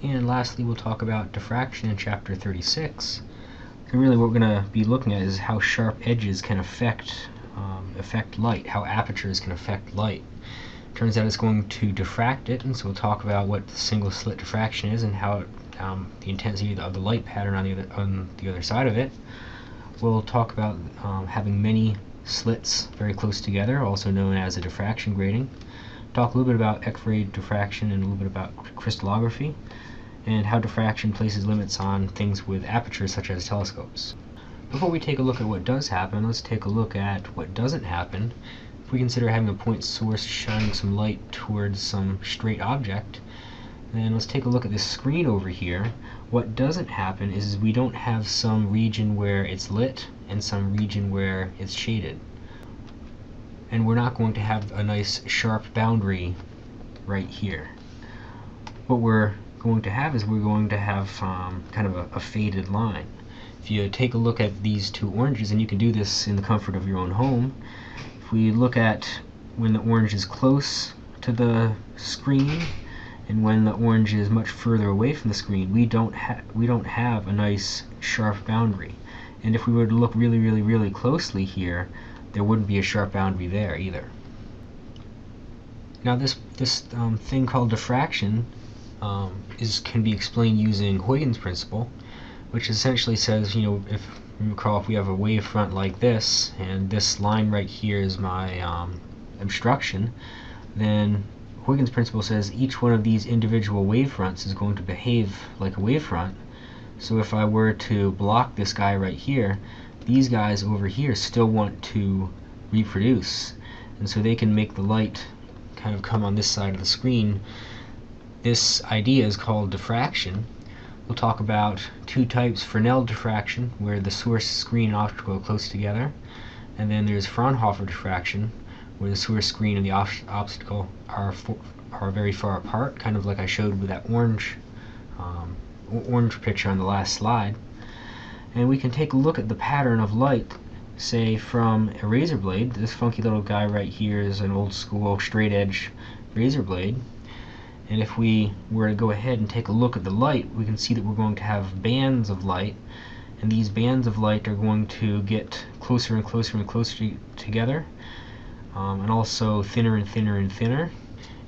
And lastly, we'll talk about diffraction in Chapter 36. And really what we're going to be looking at is how sharp edges can affect light, how apertures can affect light. Turns out it's going to diffract it, and so we'll talk about what the single-slit diffraction is and how the intensity of the light pattern on the other side of it. We'll talk about having many slits very close together, also known as a diffraction grating. Talk a little bit about X-ray diffraction and a little bit about crystallography, and how diffraction places limits on things with apertures such as telescopes. Before we take a look at what does happen, let's take a look at what doesn't happen. If we consider having a point source shining some light towards some straight object, then let's take a look at this screen over here. What doesn't happen is we don't have some region where it's lit and some region where it's shaded. And we're not going to have a nice sharp boundary right here. What we're going to have is we're going to have kind of a faded line. If you take a look at these two oranges, and you can do this in the comfort of your own home, if we look at when the orange is close to the screen and when the orange is much further away from the screen, we don't have a nice sharp boundary. And if we were to look really closely here, there wouldn't be a sharp boundary there either. Now this thing called diffraction can be explained using Huygen's principle, which essentially says, if you recall, if we have a wavefront like this, and this line right here is my obstruction, then Huygen's principle says each one of these individual wavefronts is going to behave like a wavefront. So if I were to block this guy right here, these guys over here still want to reproduce, and so they can make the light kind of come on this side of the screen. This idea is called diffraction. We'll talk about two types: Fresnel diffraction, where the source, screen, and optical are close together, and then there's Fraunhofer diffraction, where the source, screen, and the optical are very far apart, kind of like I showed with that orange picture on the last slide. And we can take a look at the pattern of light, say from a razor blade. This funky little guy right here is an old school straight edge razor blade. And if we were to go ahead and take a look at the light, we can see that we're going to have bands of light, and these bands of light are going to get closer and closer and closer together, and also thinner and thinner and thinner,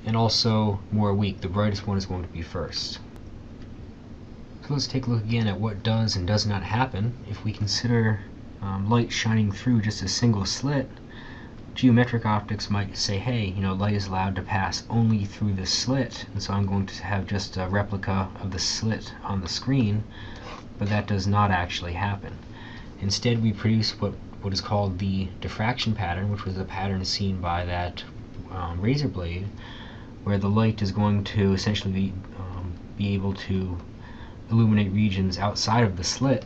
and also more weak. The brightest one is going to be first. So let's take a look again at what does and does not happen. If we consider light shining through just a single slit, geometric optics might say, hey, light is allowed to pass only through this slit, and so I'm going to have just a replica of the slit on the screen, but that does not actually happen. Instead, we produce what is called the diffraction pattern, which was the pattern seen by that razor blade, where the light is going to essentially be able to illuminate regions outside of the slit,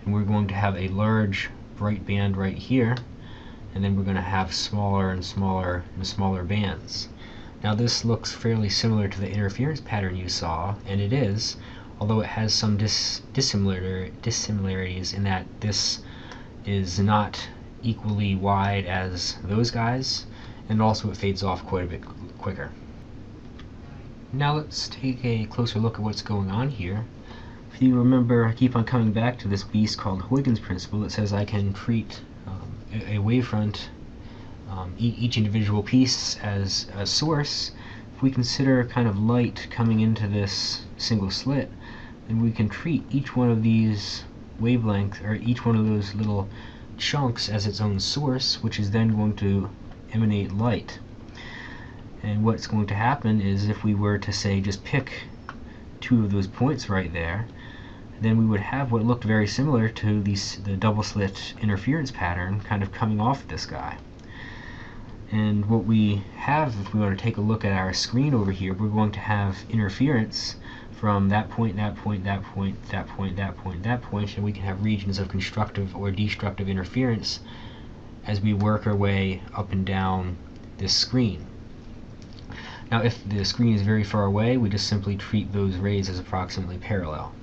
and we're going to have a large bright band right here, and then we're going to have smaller and smaller and smaller bands. Now this looks fairly similar to the interference pattern you saw, and it is, although it has some dissimilarities in that this is not equally wide as those guys, and also it fades off quite a bit quicker. Now let's take a closer look at what's going on here. If you remember, I keep on coming back to this beast called Huygen's principle that says I can treat a wavefront, each individual piece as a source. If we consider kind of light coming into this single slit, then we can treat each one of these wavelengths, or each one of those little chunks, as its own source, which is then going to emanate light. And what's going to happen is, if we were to say just pick two of those points right there, then we would have what looked very similar to the double slit interference pattern kind of coming off this guy. And what we have, if we want to take a look at our screen over here, we're going to have interference from that point, that point, that point, that point, that point, that point, and we can have regions of constructive or destructive interference as we work our way up and down this screen. Now if the screen is very far away, we just simply treat those rays as approximately parallel.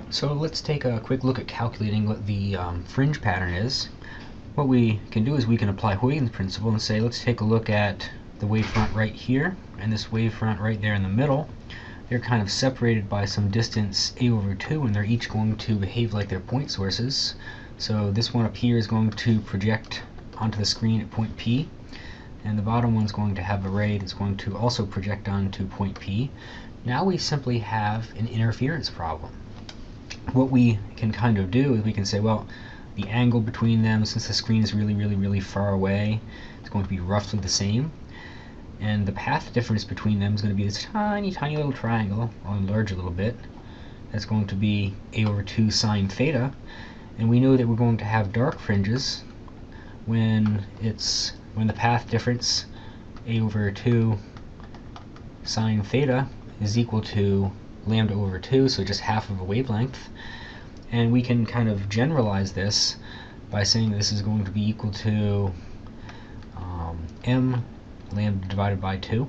So let's take a quick look at calculating what the fringe pattern is. What we can do is we can apply Huygen's principle and say, let's take a look at the wavefront right here and this wavefront right there in the middle, they're kind of separated by some distance a over 2, and they're each going to behave like their point sources. So this one up here is going to project onto the screen at point P, and the bottom one's going to have a ray that's going to also project onto point P. Now we simply have an interference problem. What we can kind of do is we can say, well, the angle between them, since the screen is really far away, it's going to be roughly the same. And the path difference between them is going to be this tiny little triangle. I'll enlarge a little bit. That's going to be a over 2 sine theta. And we know that we're going to have dark fringes when the path difference a over 2 sine theta is equal to lambda over 2, so just half of a wavelength. And we can kind of generalize this by saying this is going to be equal to m lambda divided by 2.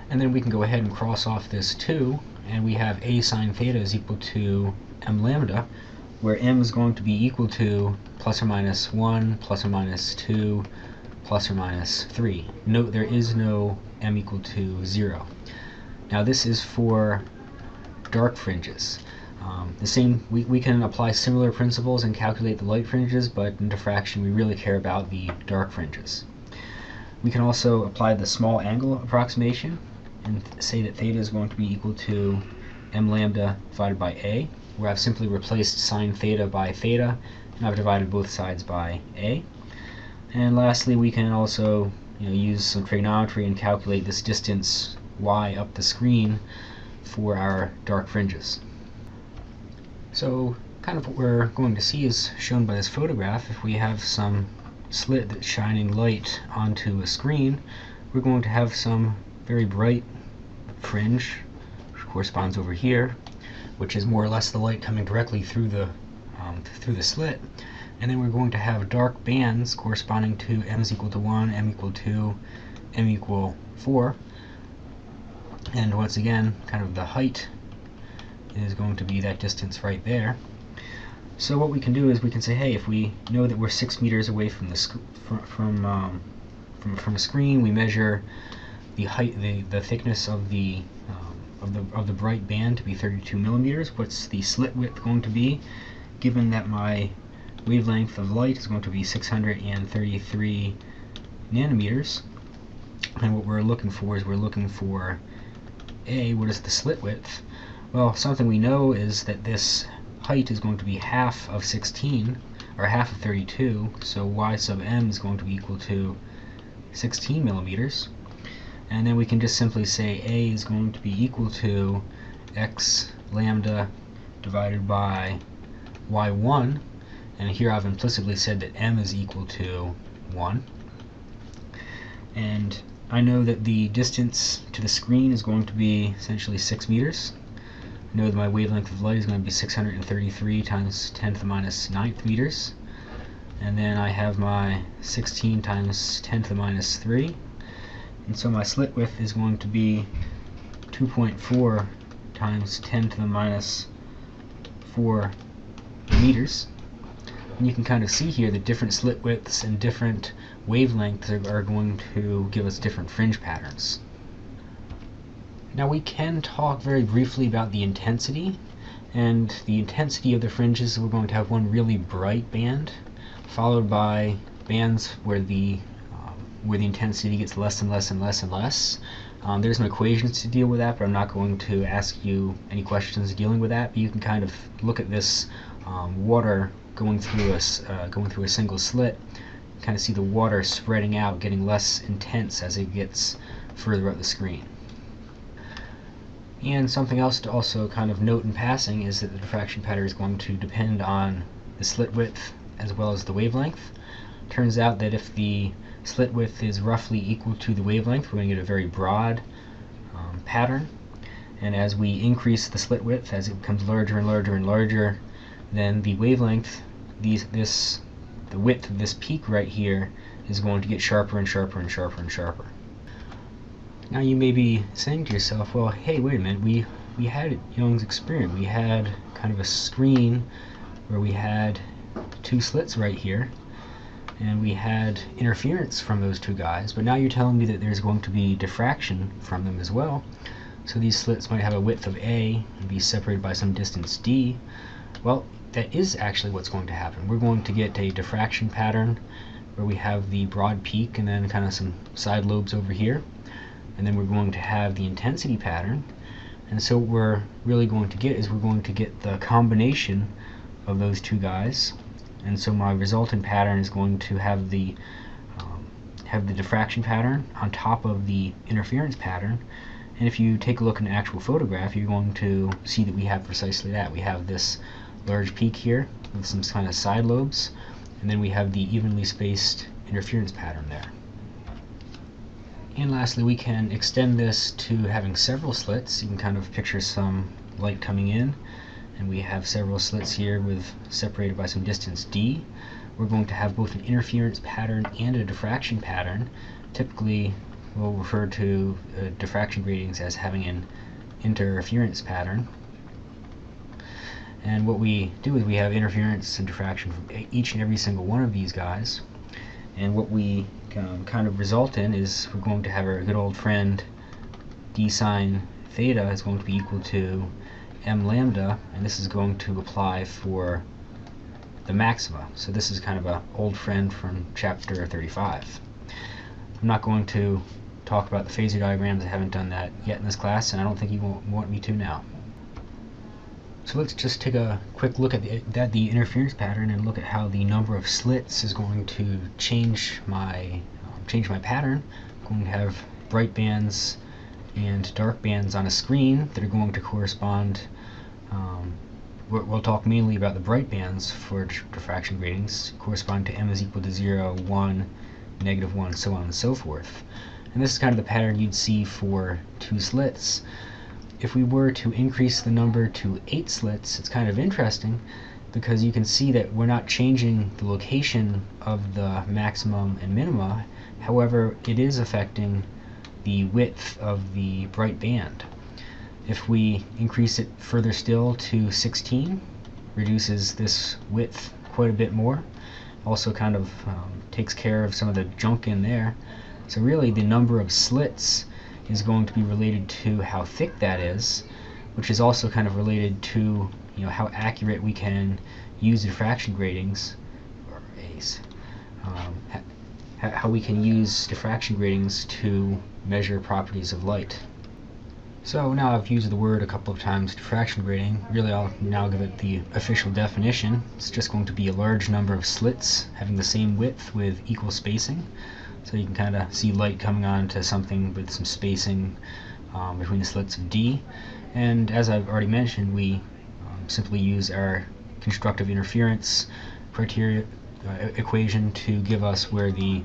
And then we can go ahead and cross off this 2, and we have a sine theta is equal to m lambda, where m is going to be equal to plus or minus 1, plus or minus 2, plus or minus 3. Note there is no m equal to 0. Now this is for dark fringes. We can apply similar principles and calculate the light fringes, but in diffraction we really care about the dark fringes. We can also apply the small angle approximation and say that theta is going to be equal to m lambda divided by a, where I've simply replaced sine theta by theta, and I've divided both sides by a. And lastly, we can also use some trigonometry and calculate this distance y up the screen for our dark fringes. So kind of what we're going to see is shown by this photograph. If we have some slit that's shining light onto a screen, we're going to have some very bright fringe, which corresponds over here, which is more or less the light coming directly through the slit. And then we're going to have dark bands corresponding to m is equal to 1, m equal 2, m equal 4. And once again, kind of the height is going to be that distance right there. So what we can do is we can say, hey, if we know that we're 6 meters away from the from a screen, we measure the height, the thickness of the bright band to be 32 millimeters. What's the slit width going to be, given that my wavelength of light is going to be 633 nanometers? And what we're looking for is what is the slit width? Well, something we know is that this height is going to be half of 16, or half of 32, so y sub m is going to be equal to 16 millimeters. And then we can just simply say a is going to be equal to x lambda divided by y1, and here I've implicitly said that m is equal to 1. And I know that the distance to the screen is going to be essentially 6 meters. I know that my wavelength of light is going to be 633 times 10 to the minus 9th meters. And then I have my 16 times 10 to the minus 3. And so my slit width is going to be 2.4 times 10 to the minus 4 meters. And you can kind of see here that different slit widths and different wavelengths are going to give us different fringe patterns. Now we can talk very briefly about the intensity, and the intensity of the fringes, we're going to have one really bright band, followed by bands where the intensity gets less and less and less and less. There's some equations to deal with that, but I'm not going to ask you any questions dealing with that. But you can kind of look at this water going through a single slit, kind of see the water spreading out, getting less intense as it gets further up the screen. And something else to also kind of note in passing is that the diffraction pattern is going to depend on the slit width as well as the wavelength. Turns out that if the slit width is roughly equal to the wavelength, we're going to get a very broad pattern. And as we increase the slit width, as it becomes larger and larger and larger, then the wavelength, the width of this peak right here, is going to get sharper and sharper and sharper and sharper. Now you may be saying to yourself, well, hey, wait a minute, we had Young's experiment. We had kind of a screen where we had two slits right here, and we had interference from those two guys, but now you're telling me that there's going to be diffraction from them as well. So these slits might have a width of A and be separated by some distance D. Well, that is actually what's going to happen. We're going to get a diffraction pattern where we have the broad peak and then kind of some side lobes over here. And then we're going to have the intensity pattern. And so what we're really going to get is we're going to get the combination of those two guys. And so my resultant pattern is going to have the diffraction pattern on top of the interference pattern. And if you take a look in an actual photograph, you're going to see that we have precisely that. We have this large peak here with some kind of side lobes, and then we have the evenly spaced interference pattern there. And lastly, we can extend this to having several slits. You can kind of picture some light coming in, and we have several slits here with separated by some distance D. We're going to have both an interference pattern and a diffraction pattern. Typically, we'll refer to diffraction gratings as having an interference pattern. And what we do is we have interference and diffraction from each and every single one of these guys. And what we kind of result in is we're going to have our good old friend d sine theta is going to be equal to m lambda, and this is going to apply for the maxima. So this is kind of an old friend from chapter 35. I'm not going to talk about the phasor diagrams. I haven't done that yet in this class, and I don't think you want me to now. So let's just take a quick look at the interference pattern and look at how the number of slits is going to change my pattern. I'm going to have bright bands and dark bands on a screen that are going to correspond. We'll talk mainly about the bright bands for diffraction gratings, correspond to m is equal to 0, 1, -1, so on and so forth. And this is kind of the pattern you'd see for 2 slits. If we were to increase the number to 8 slits, it's kind of interesting because you can see that we're not changing the location of the maximum and minima. However, it is affecting the width of the bright band. If we increase it further still to 16, reduces this width quite a bit more. Also kind of takes care of some of the junk in there. So really the number of slits is going to be related to how thick that is, which is also kind of related to how accurate we can use diffraction gratings, or how we can use diffraction gratings to measure properties of light. So now I've used the word a couple of times, diffraction grating. Really I'll now give it the official definition. It's just going to be a large number of slits having the same width with equal spacing. So you can kind of see light coming on to something with some spacing between the slits of D. And as I've already mentioned, we simply use our constructive interference criteria equation to give us where the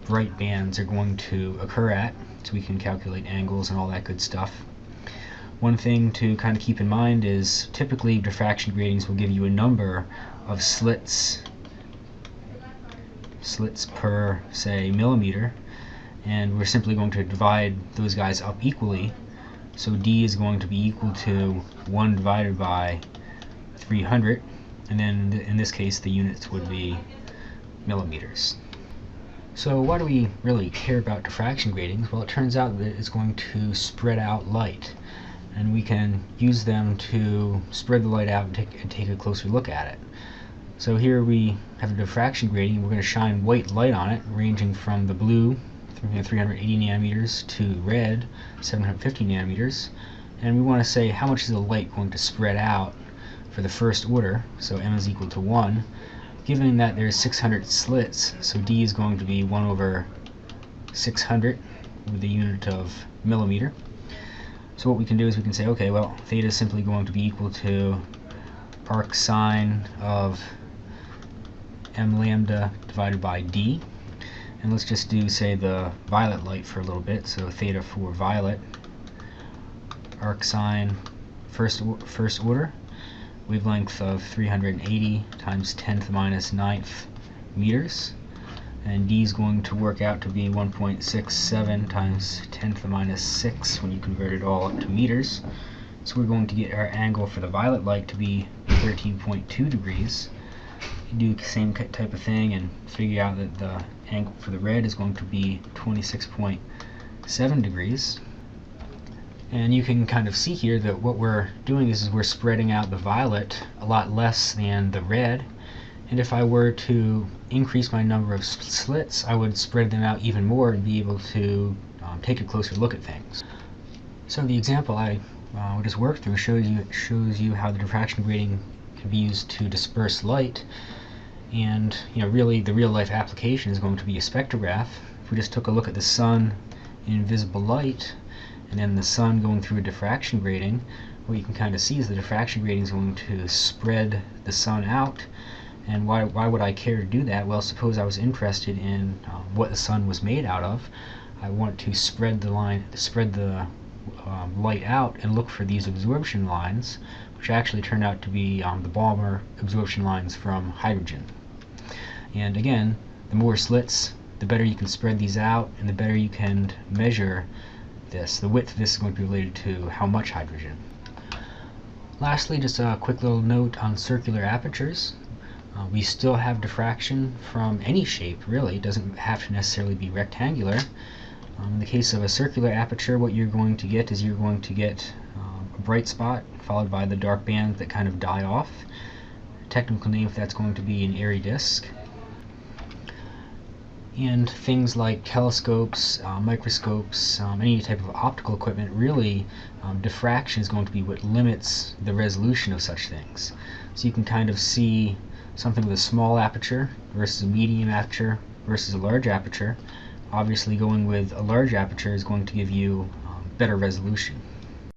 bright bands are going to occur at, so we can calculate angles and all that good stuff. One thing to kind of keep in mind is typically diffraction gratings will give you a number of slits per, say, millimeter, and we're simply going to divide those guys up equally. So D is going to be equal to 1 divided by 300, and then in this case the units would be millimeters. So why do we really care about diffraction gratings? Well, it turns out that it's going to spread out light, and we can use them to spread the light out and take a closer look at it. So here we have a diffraction grating. We're going to shine white light on it, ranging from the blue, 380 nanometers, to red, 750 nanometers. And we want to say how much is the light going to spread out for the first order, so m is equal to 1. Given that there's 600 slits, so D is going to be 1 over 600 with the unit of millimeter. So what we can do is we can say, okay, well, theta is simply going to be equal to arc sine of m lambda divided by D. And let's just do, say, the violet light for a little bit. So theta for violet, arc sine first order, wavelength of 380 times 10 to the minus 9th meters. And D is going to work out to be 1.67 times 10 to the minus 6 when you convert it all up to meters. So we're going to get our angle for the violet light to be 13.2 degrees. You do the same type of thing and figure out that the angle for the red is going to be 26.7 degrees. And you can kind of see here that what we're doing is we're spreading out the violet a lot less than the red. And if I were to increase my number of slits, I would spread them out even more and be able to take a closer look at things. So the example I just worked through shows you how the diffraction grating can be used to disperse light. And really the real life application is going to be a spectrograph. If we just took a look at the sun in invisible light, and then the sun going through a diffraction grating, what you can kind of see is the diffraction grating is going to spread the sun out. And why would I care to do that? Well, suppose I was interested in what the sun was made out of. I want to spread the light out and look for these absorption lines, which actually turned out to be the Balmer absorption lines from hydrogen. And again, the more slits, the better you can spread these out, and the better you can measure this. The width of this is going to be related to how much hydrogen. Lastly, just a quick little note on circular apertures. We still have diffraction from any shape, really. It doesn't have to necessarily be rectangular. In the case of a circular aperture, what you're going to get is you're going to get a bright spot followed by the dark bands that kind of die off. Technical name for that's going to be an airy disk. And things like telescopes, microscopes, any type of optical equipment, really diffraction is going to be what limits the resolution of such things. So you can kind of see something with a small aperture versus a medium aperture versus a large aperture. Obviously going with a large aperture is going to give you better resolution.